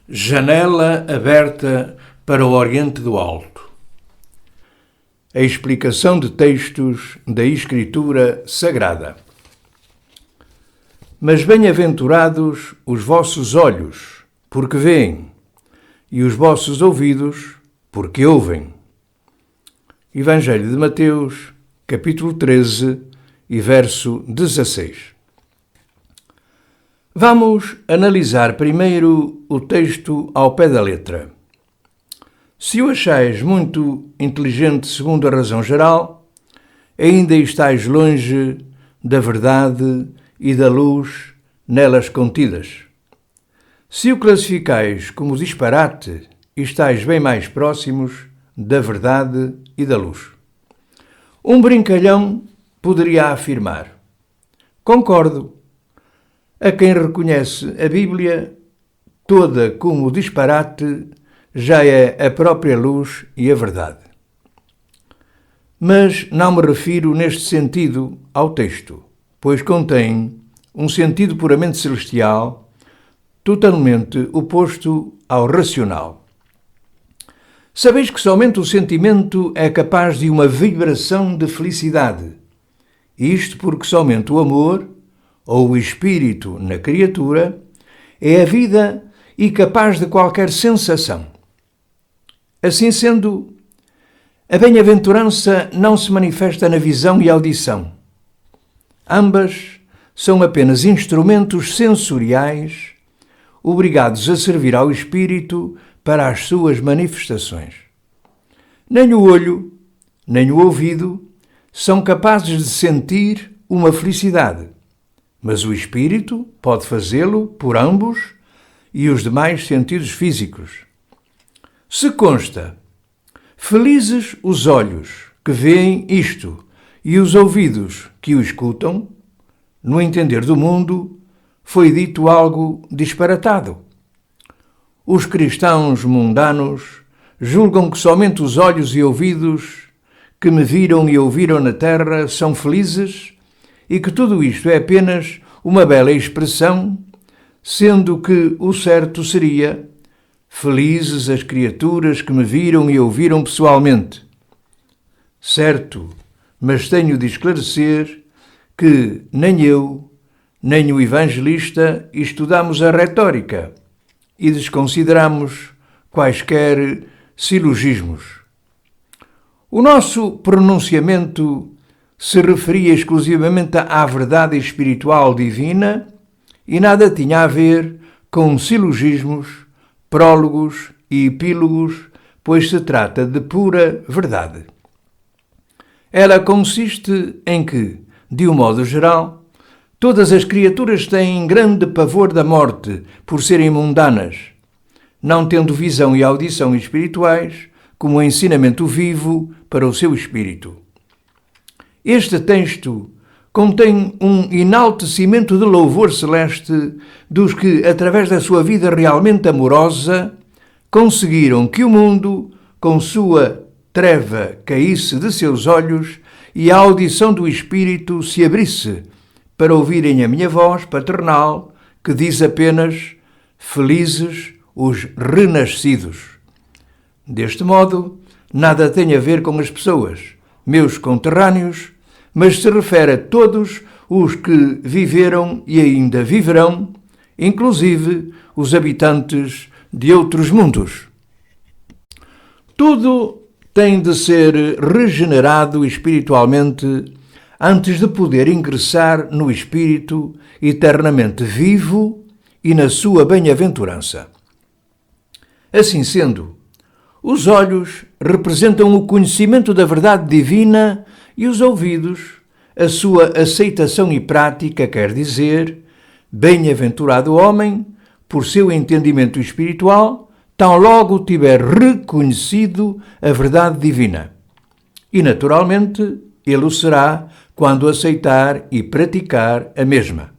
Janela aberta para o Oriente do Alto. A explicação de textos da Escritura Sagrada. Mas bem-aventurados os vossos olhos, porque veem, e os vossos ouvidos, porque ouvem. Evangelho de Mateus, capítulo 13 e verso 16. Vamos analisar primeiro o texto ao pé da letra. Se o achais muito inteligente segundo a razão geral, ainda estáis longe da verdade e da luz nelas contidas. Se o classificais como disparate, estáis bem mais próximos da verdade e da luz. Um brincalhão poderia afirmar: concordo. A quem reconhece a Bíblia toda como disparate, já é a própria luz e a verdade. Mas não me refiro neste sentido ao texto, pois contém um sentido puramente celestial, totalmente oposto ao racional. Sabeis que somente o sentimento é capaz de uma vibração de felicidade, isto porque somente o amor, ou o espírito na criatura, é a vida e capaz de qualquer sensação. Assim sendo, a bem-aventurança não se manifesta na visão e audição. Ambas são apenas instrumentos sensoriais, obrigados a servir ao espírito para as suas manifestações. Nem o olho, nem o ouvido são capazes de sentir uma felicidade, mas o espírito pode fazê-lo por ambos e os demais sentidos físicos. Se consta: felizes os olhos que veem isto e os ouvidos que o escutam, no entender do mundo, foi dito algo disparatado. Os cristãos mundanos julgam que somente os olhos e ouvidos que me viram e ouviram na terra são felizes e que tudo isto é apenas uma bela expressão, sendo que o certo seria: felizes as criaturas que me viram e ouviram pessoalmente. Certo, mas tenho de esclarecer que nem eu, nem o evangelista estudamos a retórica e desconsideramos quaisquer silogismos. O nosso pronunciamento se referia exclusivamente à verdade espiritual divina e nada tinha a ver com silogismos, prólogos e epílogos, pois se trata de pura verdade. Ela consiste em que, de um modo geral, todas as criaturas têm grande pavor da morte por serem mundanas, não tendo visão e audição espirituais como ensinamento vivo para o seu espírito. Este texto contém um enaltecimento de louvor celeste dos que, através da sua vida realmente amorosa, conseguiram que o mundo, com sua treva, caísse de seus olhos e a audição do Espírito se abrisse para ouvirem a minha voz paternal, que diz apenas: felizes os renascidos. Deste modo, nada tem a ver com as pessoas, meus conterrâneos, mas se refere a todos os que viveram e ainda viverão, inclusive os habitantes de outros mundos. Tudo tem de ser regenerado espiritualmente antes de poder ingressar no espírito eternamente vivo e na sua bem-aventurança. Assim sendo, os olhos representam o conhecimento da verdade divina e os ouvidos, a sua aceitação e prática, quer dizer, bem-aventurado o homem, por seu entendimento espiritual, tão logo tiver reconhecido a verdade divina. E, naturalmente, ele o será quando aceitar e praticar a mesma.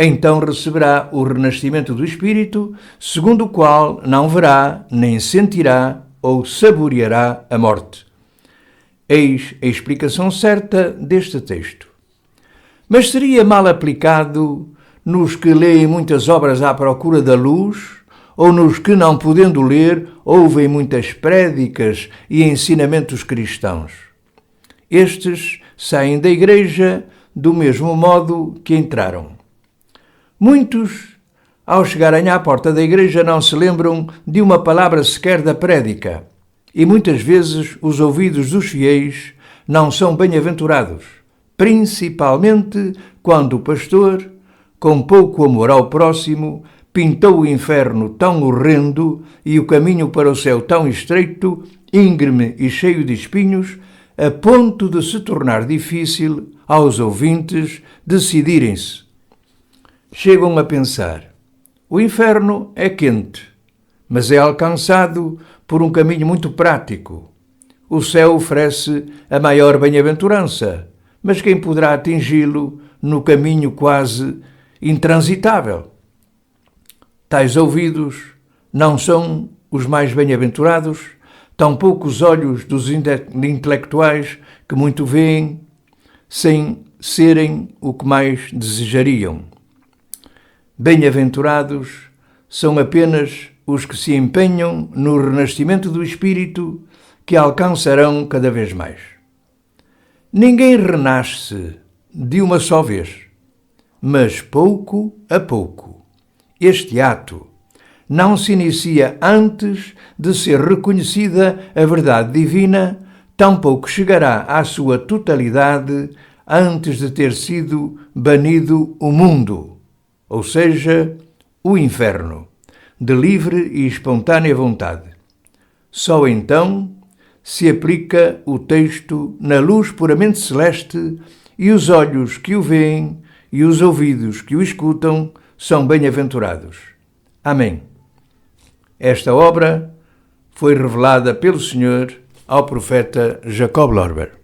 Então receberá o renascimento do Espírito, segundo o qual não verá, nem sentirá ou saboreará a morte. Eis a explicação certa deste texto. Mas seria mal aplicado nos que leem muitas obras à procura da luz ou nos que, não podendo ler, ouvem muitas prédicas e ensinamentos cristãos. Estes saem da igreja do mesmo modo que entraram. Muitos, ao chegarem à porta da igreja, não se lembram de uma palavra sequer da prédica, e muitas vezes os ouvidos dos fiéis não são bem-aventurados, principalmente quando o pastor, com pouco amor ao próximo, pintou o inferno tão horrendo e o caminho para o céu tão estreito, íngreme e cheio de espinhos, a ponto de se tornar difícil aos ouvintes decidirem-se. Chegam a pensar: o inferno é quente, mas é alcançado por um caminho muito prático. O céu oferece a maior bem-aventurança, mas quem poderá atingi-lo no caminho quase intransitável? Tais ouvidos não são os mais bem-aventurados, tampouco os olhos dos intelectuais que muito veem, sem serem o que mais desejariam. Bem-aventurados são apenas os que se empenham no renascimento do espírito, que alcançarão cada vez mais. Ninguém renasce de uma só vez, mas pouco a pouco. Este ato não se inicia antes de ser reconhecida a verdade divina, tampouco chegará à sua totalidade antes de ter sido banido o mundo, ou seja, o inferno, de livre e espontânea vontade. Só então se aplica o texto na luz puramente celeste e os olhos que o veem e os ouvidos que o escutam são bem-aventurados. Amém. Esta obra foi revelada pelo Senhor ao profeta Jacob Lorber.